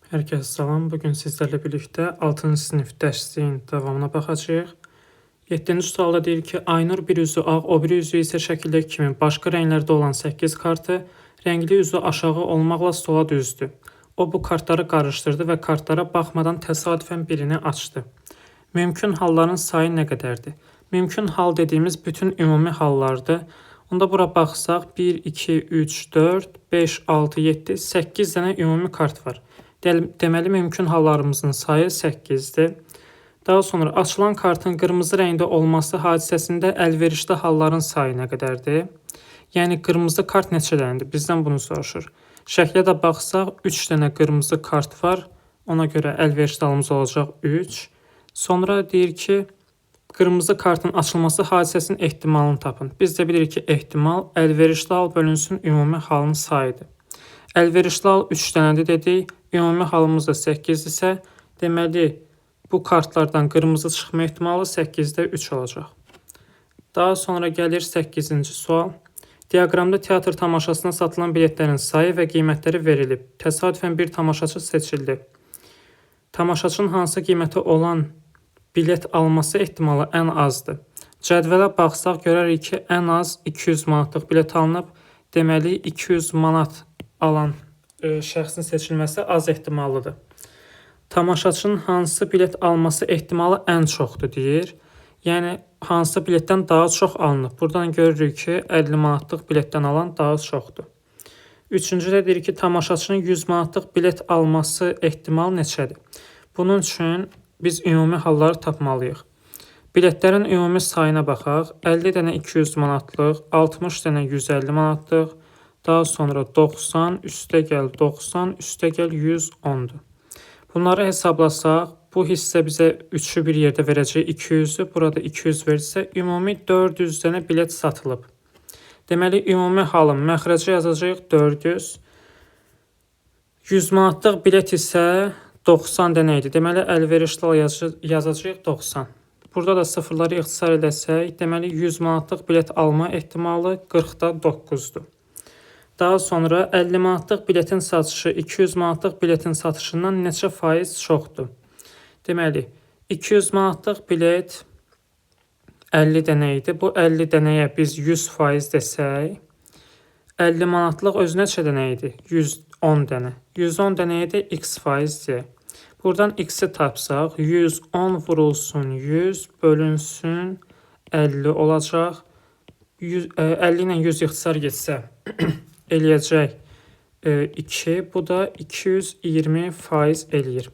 Hər kəsə salam. Bugün sizlərlə birlikdə 6-cı sinif dərsliyin davamına baxacağıq. 7-ci sualda deyir ki, Aynur bir üzü ağ, o biri üzü isə şəkildəki kimi başqa rənglərdə olan 8 kartı rəngli üzü aşağı olmaqla sola düzdü. O bu kartları qarışdırdı və kartlara baxmadan təsadüfən birini açdı. Mümkün halların sayı nə qədərdir? Mümkün hal dediyimiz bütün ümumi hallardır. Onda bura baxsaq 1, 2, 3, 4, 5, 6, 7, 8 dənə ümumi kart var. Deməli, mümkün hallarımızın sayı 8-dir. Daha sonra açılan kartın qırmızı rəngdə olması hadisəsində əlverişli halların sayı nə qədərdir? Yəni, qırmızı kart neçə dənədir? Bizdən bunu soruşur. Şəklə də baxsaq, 3 dənə qırmızı kart var. Ona görə əlverişli halımız olacaq 3. Sonra deyir ki, qırmızı kartın açılması hadisəsinin ehtimalını tapın. Biz də bilirik ki, ehtimal əlverişli hal bölünsün ümumi halın sayıdır. Əlverişli hal 3 dənədir dedik. Ümumi halımız da 8-dirsə, deməli, bu kartlardan qırmızı çıxma ehtimalı 8-də 3 olacaq. Daha sonra gəlir 8-ci sual. Diaqramda teatr tamaşasına satılan biletlərin sayı və qiymətləri verilib. Təsadüfən bir tamaşaçı seçildi. Tamaşaçının hansı qiyməti olan bilet alması ehtimalı ən azdır. Cədvələ baxsaq görərik ki, ən az 200 manatlıq bilet alınıb. Deməli, 200 manat alan şəxsin seçilməsi az ehtimallıdır. Tamaşaçının hansı bilet alması ehtimalı ən çoxdur deyir. Yəni, hansı biletdən daha çox alınıb. Buradan görürük ki, 50 manatlıq biletdən alan daha çoxdur. Üçüncüdə deyir ki, tamaşaçının 100 manatlıq bilet alması ehtimal neçədir? Bunun üçün biz ümumi halları tapmalıyıq. Biletlərin ümumi sayına baxaq. 50 dənə 200 manatlıq, 60 dənə 150 manatlıq, daha sonra 90, üstə gəl 90, üstə gəl 110-dur. Bunları hesablasaq, bu hissə bizə 3-ü bir yerdə verəcək 200-ü, burada 200 verirsə, ümumi 400 dənə bilet satılıb. Deməli, ümumi halın məxrəcə yazacaq 400. 100 manatlıq bilet isə 90 dənə idi. Deməli, əlverişli yazacaq 90. Burada da sıfırları ixtisar edəsək, deməli, 100 manatlıq bilet alma ehtimalı 40-da 9-dur. Daha sonra 50 manatlıq biletin satışı 200 manatlıq biletin satışından neçə faiz çoxdur? Deməli, 200 manatlıq bilet 50 dənə idi. Bu 50 dənəyə biz 100% desək, 50 manatlıq özü neçə dənə idi? 110 dənə. 110 dənəyə də x faiz deyək. Buradan x-i tapsaq, 110 vurulsun 100 bölünsün 50 olacaq. 50 ilə 100 ixtisar getsə, eləyəcək 2, bu da 220% eləyir.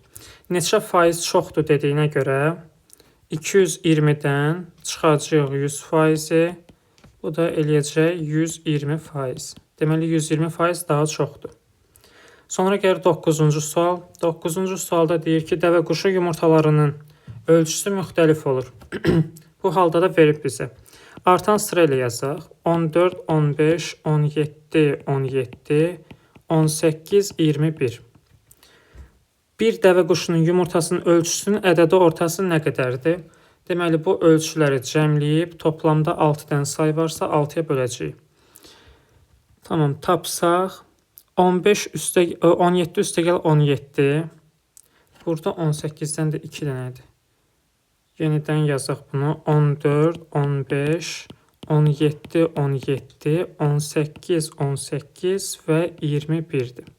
Neçə faiz çoxdur dediyinə görə 220-dən çıxacaq 100%, bu da eləyəcək 120%. Deməli, 120% daha çoxdur. Sonra gəlir 9-cu sual. 9-cu sualda deyir ki, dəvə quşu yumurtalarının ölçüsü müxtəlif olur. Bu halda da verib bizə. Artan sıra ilə yazaq. 14, 15, 17, 17, 18, 21. Bir dəvə quşunun yumurtasının ölçüsünün ədədi ortası nə qədərdir? Deməli, bu ölçüləri cəmləyib, toplamda 6 dənə sayı varsa 6-ya böləcəyik. Tamam, tapsaq. 17 üstəgəl 17. Burada 18-dən də 2 dənədir. Yenidən yazaq bunu. 14, 15, 17, 17, 18, 18 və 21-dir.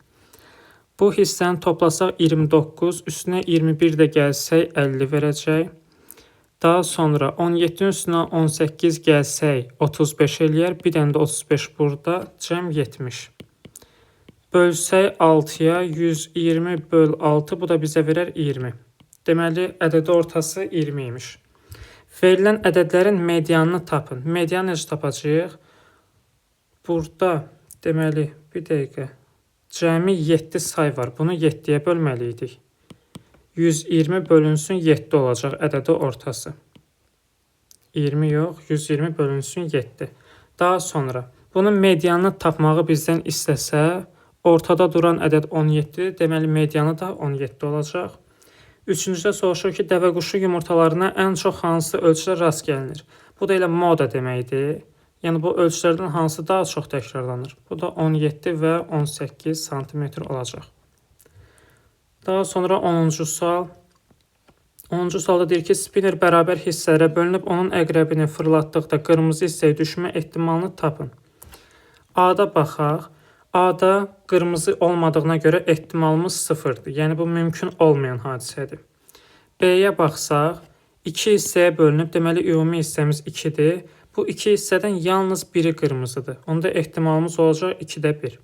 Bu hissəni toplasaq 29, üstünə 21 də gəlsək 50 verəcək. Daha sonra 17-nin üstünə 18 gəlsək 35 eləyər. Bir dənə də 35 burada, cəm 70. Bölsək 6-ya 120 böl 6, bu da bizə verər 20. Deməli, ədədi ortası 20 imiş. Verilən ədədlərin medianını tapın. Medianı necə tapacağıq? Burada, deməli, bir dəqiqə, cəmi 7 say var. Bunu 7-yə bölməliydik. 120 bölünsün 7 olacaq ədədi ortası. 20 yox, 120 bölünsün 7. Daha sonra, bunun medianını tapmağı bizdən istəsə, ortada duran ədəd 17, deməli, medianı da 17 olacaq. Üçüncüdə soruşur ki, dəvə quşu yumurtalarına ən çox hansı ölçülər rast gəlinir? Bu da elə moda deməkdir. Yəni, bu ölçülərdən hansı daha çox təkrarlanır? Bu da 17 və 18 sm olacaq. Daha sonra 10-cu sual. 10-cu sualda deyir ki, spinner bərabər hissələrə bölünüb onun əqrəbini fırlatdıqda qırmızı hissəyə düşmə ehtimalını tapın. A-da baxaq. A-da qırmızı olmadığına görə ehtimalımız 0-dır. Yəni bu mümkün olmayan hadisədir. B-yə baxsaq, 2 hissəyə bölünüb, deməli ümumi hissəmiz 2-dir. Bu 2 hissədən yalnız biri qırmızıdır. Onda ehtimalımız olacaq 2-də 1.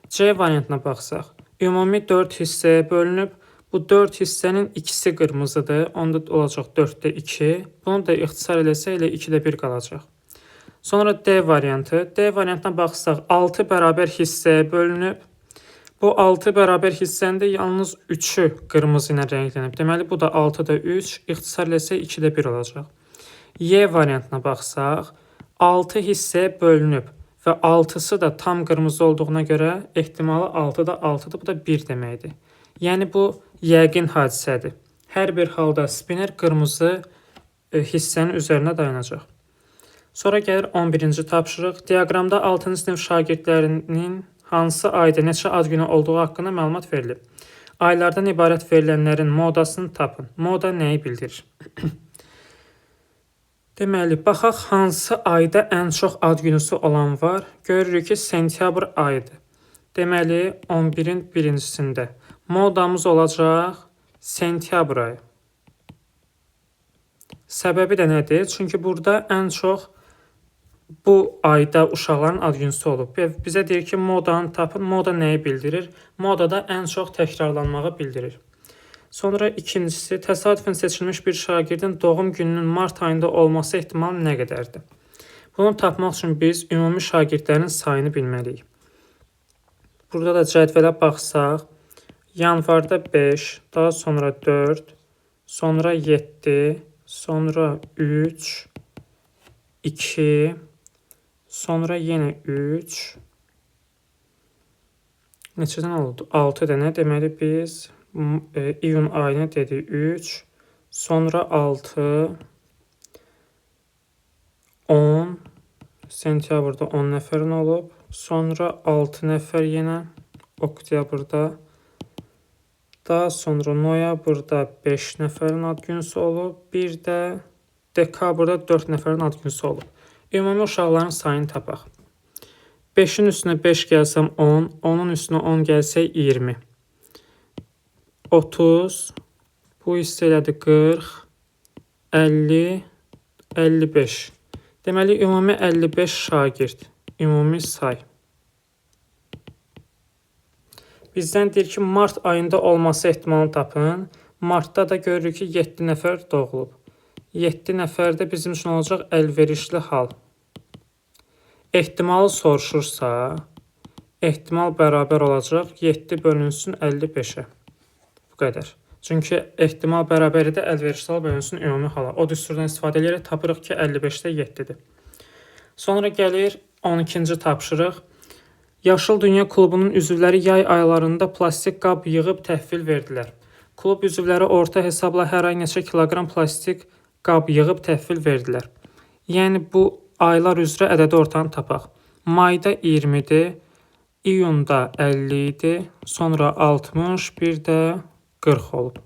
C variantına baxsaq, ümumi 4 hissəyə bölünüb, bu 4 hissənin ikisi qırmızıdır. Onda olacaq 4-də 2. Bunu da ixtisar eləsə elə 2-də 1 qalacaq. Sonra D variantı. D variantına baxsaq, 6 bərabər hissəyə bölünüb. Bu 6 bərabər hissəndə yalnız 3-ü qırmızı ilə rənglənib. Deməli, bu da 6-da 3, ixtisar eləsə 2-də 1 olacaq. Y variantına baxsaq, 6 hissəyə bölünüb və 6-sı da tam qırmızı olduğuna görə ehtimalı 6-da 6-dır, bu da 1 deməkdir. Yəni bu yəqin hadisədir. Hər bir halda spinner qırmızı hissənin üzərində dayanacaq. Sonra gəlir 11-ci tapşırıq. Diaqramda 6-cı sinif şagirdlərinin hansı ayda neçə ad günü olduğu haqqında məlumat verilib. Aylardan ibarət verilənlərin modasını tapın. Moda nəyi bildirir? Deməli, baxaq hansı ayda ən çox ad günüsü olan var. Görürük ki, sentyabr ayıdır. Deməli, 11-in birincisində. Modamız olacaq sentyabr ayı. Səbəbi də nədir? Çünki burada ən çox bu ayda uşaqların ad günüsü olub. Bizə deyir ki, modanı tapın. Moda nəyi bildirir? Moda da ən çox təkrarlanmağı bildirir. Sonra ikincisi, təsadüfən seçilmiş bir şagirdin doğum gününün mart ayında olması ehtimalı nə qədərdir? Bunu tapmaq üçün biz ümumi şagirdlərin sayını bilməliyik. Burada da cədvələ baxsaq, yanvarda 5, daha sonra 4, sonra 7, sonra 3, 2, sonra yenə 3, neçədən oldu? 6 dənə. Deməli biz iyun ayını dedik 3, sonra 6, 10, sentyabrda 10 nəfərin olub, sonra 6 nəfər yenə oktyabrda, daha sonra noyabrda 5 nəfərin ad günüsü olub, bir də dekabrda 4 nəfərin ad günüsü olub. Ümumi uşaqların sayını tapaq. 5-in üstünə 5 gəlsəm 10, 10-un üstünə 10 gəlsə 20. 30, bu hissə elədi 40, 50, 55. Deməli, ümumi 55 şagird, ümumi say. Bizdən deyir ki, mart ayında olması ehtimalını tapın. Martda da görürük ki, 7 nəfər doğulub. 7 nəfər də bizim üçün olacaq əlverişli hal. Ehtimalı soruşursa, ehtimal bərabər olacaq 7 bölünsün 55-ə. Bu qədər. Çünki ehtimal bərabəri də əlverişli hal bölünsün ümumi hala. O düsturdan istifadə edərək tapırıq ki, 55-də 7-dir. Sonra gəlir 12-ci tapşırıq. Yaşıl Dünya Klubunun üzvləri yay aylarında plastik qab yığıb təhvil verdilər. Klub üzvləri orta hesabla hər ay neçə kiloqram plastik qab yığıb təhvil verdilər. Yəni bu aylar üzrə ədədi ortanı tapaq. Mayda 20-dir, iyunda 50 idi, sonra 60, bir də 40 olub.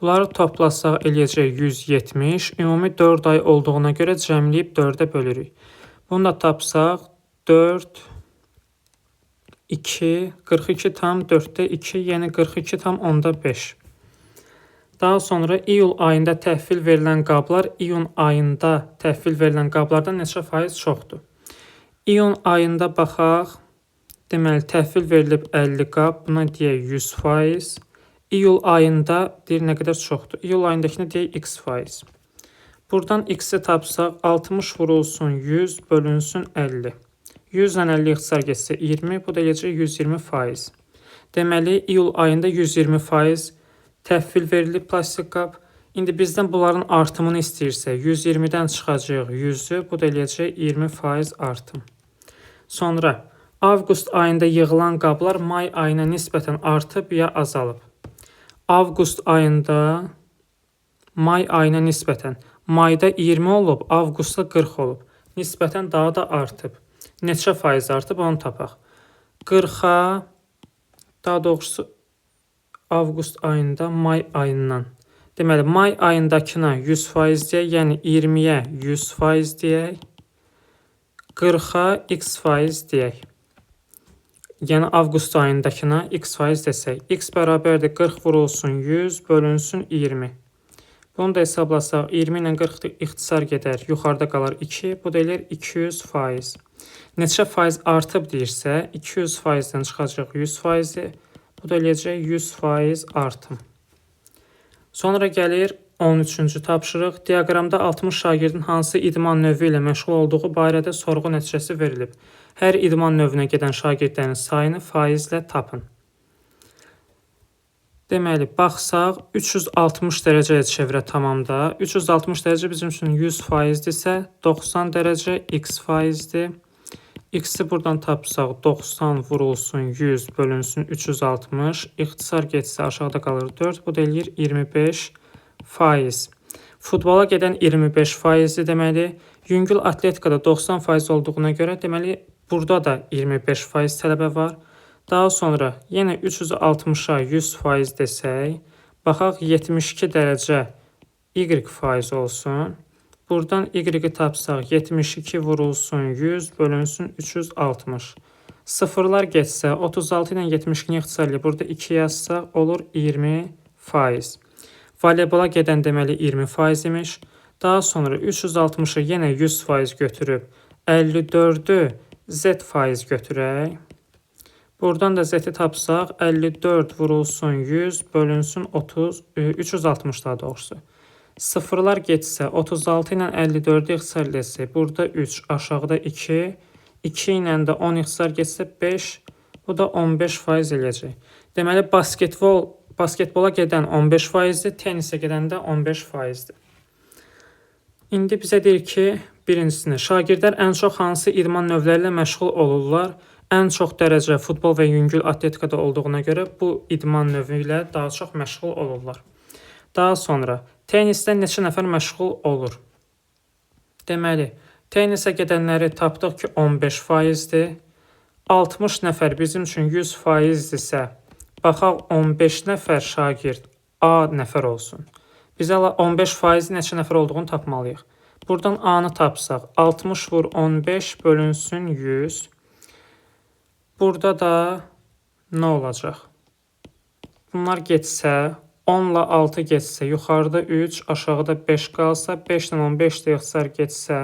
Bunları toplasaq eləyəcək 170, ümumi 4 ay olduğuna görə cəmləyib 4-ə bölürük. Bunu da tapsaq 4, 2, 42 tam 4-də 2, yəni 42 tam 10-da 5. Daha sonra iyul ayında təhvil verilən qablar iyun ayında təhvil verilən qablardan neçə faiz çoxdur? İyun ayında baxaq, deməli təhvil verilib 50 qab, buna deyək 100%. İyul ayında deyir nə qədər çoxdur? İyul ayındakını deyək x faiz. Buradan x-i tapsaq 60 vurulsun 100 bölünsün 50. 100-dən 50 ixtisar getsə 20, bu da eləyəcək 120%. Deməli, iyul ayında 120% təhvil verilib plastik qab. İndi bizdən bunların artımını istəyirsə, 120-dən çıxacaq 100-ü, bu da eləyəcək 20% artım. Sonra, avqust ayında yığılan qablar may ayına nisbətən artıb ya azalıb. Avqust ayında may ayına nisbətən. Mayda 20 olub, avqustda 40 olub. Nisbətən daha da artıb. Neçə faiz artıb onu tapaq. 40-a, daha doğrusu avqust ayında may ayından. Deməli, may ayındakına 100% deyək, yəni 20-yə 100% deyək, 40-a x% deyək. Yəni, avqust ayındakına x% desək, x bərabərdir 40 vurulsun 100 bölünsün 20. Bunu da hesablasaq, 20 ilə 40 ixtisar gedər, yuxarıda qalar 2, bu da eləyir 200%. Neçə faiz artıb deyirsə, 200%-dən çıxacaq 100%-dir, bu da eləyəcək 100% artım. Sonra gəlir 13-cü tapşırıq. Diaqramda 60 şagirdin hansı idman növü ilə məşğul olduğu barədə sorğu nəticəsi verilib. Hər idman növünə gedən şagirdlərin sayını faizlə tapın. Deməli, baxsaq, 360 dərəcəyə çevrə tamamda. 360 dərəcə bizim üçün 100%-dirsə, 90 dərəcə x%-dir. X-i buradan tapsaq, 90 vurulsun 100 bölünsün 360. İxtisar getsə aşağıda qalır 4. Bu da eləyir 25%. Futbola gedən 25%-dir deməli. Yüngül atletikada 90% olduğuna görə deməli, burada da 25% tələbə var. Daha sonra yenə 360-a 100% desək, baxaq 72 dərəcə y% olsun. Buradan y-i tapsaq 72 vurulsun 100 bölünsün 360. Sıfırlar getsə 36 ilə 72-ni ixtisar ilə burada 2 yazsaq olur 20%. Voleybola gedən deməli 20% imiş. Daha sonra 360-ı yenə 100% götürüb 54-ü z% götürək. Buradan da z-i tapsaq 54 vurulsun 100 bölünsün 360 daha doğrusu. Sıfırlar getsə 36 ilə 54-ü ixtisar etsək, burada 3, aşağıda 2, 2 ilə də 10 ixtisar getsə 5, bu da 15% eləyəcək. Deməli, basketbola gedən 15%-dir, tenisə gedən də 15%-dir. İndi bizə deyir ki, birincisini, şagirdlər ən çox hansı idman növləri ilə məşğul olurlar? Ən çox dərəcə futbol və yüngül atletikada olduğuna görə bu idman növü ilə daha çox məşğul olurlar. Daha sonra, tenisdə neçə nəfər məşğul olur? Deməli, tenisə gedənləri tapdıq ki, 15%-dir. 60 nəfər bizim üçün 100%-dirsə, baxaq 15 nəfər şagird A nəfər olsun. Biz 15% neçə nəfər olduğunu tapmalıyıq. Buradan A-nı tapsaq, 60 vur 15 bölünsün 100. Burada da nə olacaq? Bunlar getsə, 10 ilə 6 getsə, yuxarıda 3, aşağıda 5 qalsa, 5 ilə 15 də ixtisar getsə,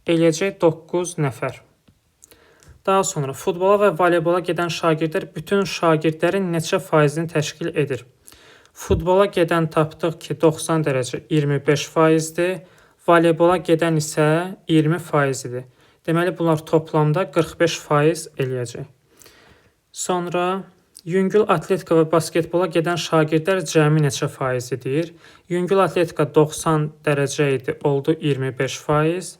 eləyəcək 9 nəfər. Daha sonra, futbola və voleybola gedən şagirdlər bütün şagirdlərin neçə faizini təşkil edir? Futbola gedən tapdıq ki, 90 dərəcə 25%-dir, voleybola gedən isə 20%-dir. Deməli, bunlar toplamda 45% eləyəcək. Sonra, yüngül atletika və basketbola gedən şagirdlər cəmi neçə faizidir? Yüngül atletika 90 dərəcə idi, oldu 25%.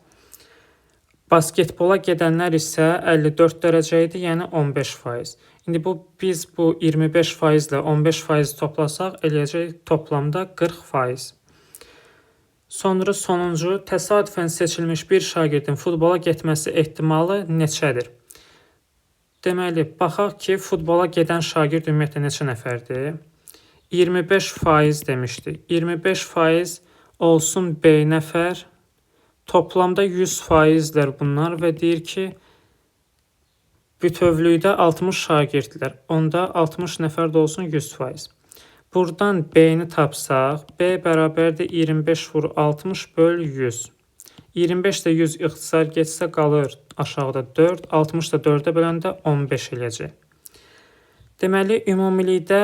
Basketbola gedənlər isə 54 dərəcə idi, yəni 15%. İndi biz bu 25% ilə 15% toplasaq, eləyəcək toplamda 40%. Sonra sonuncu, təsadüfən seçilmiş bir şagirdin futbola getməsi ehtimalı neçədir? Deməli, baxaq ki, futbola gedən şagird ümumiyyətlə neçə nəfərdir? 25% demişdik. 25% olsun B nəfər. Toplamda 100%-lər bunlar və deyir ki, bütövlükdə 60 şagirdlər. Onda 60 nəfər də olsun 100%. Buradan B-ni tapsaq, B bərabərdir 25 vur 60 böl 100. 25 də 100 ixtisar getsə qalır aşağıda 4, 60 da 4-ə böləndə 15 eləyəcək. Deməli, ümumilikdə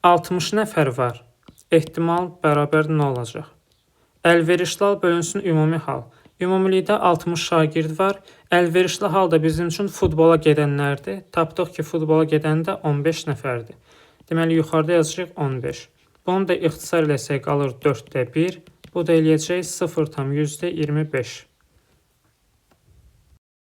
60 nəfər var. Ehtimal bərabər nə olacaq? Əlverişli hal bölünsün ümumi hal. Ümumilikdə 60 şagird var. Əlverişli hal da bizim üçün futbola gedənlərdir. Tapdıq ki, futbola gedəndə 15 nəfərdir. Deməli, yuxarıda yazacaq 15. Bunu da ixtisar eləsək qalır 4-də 1. Bu da eləyəcək 0,25.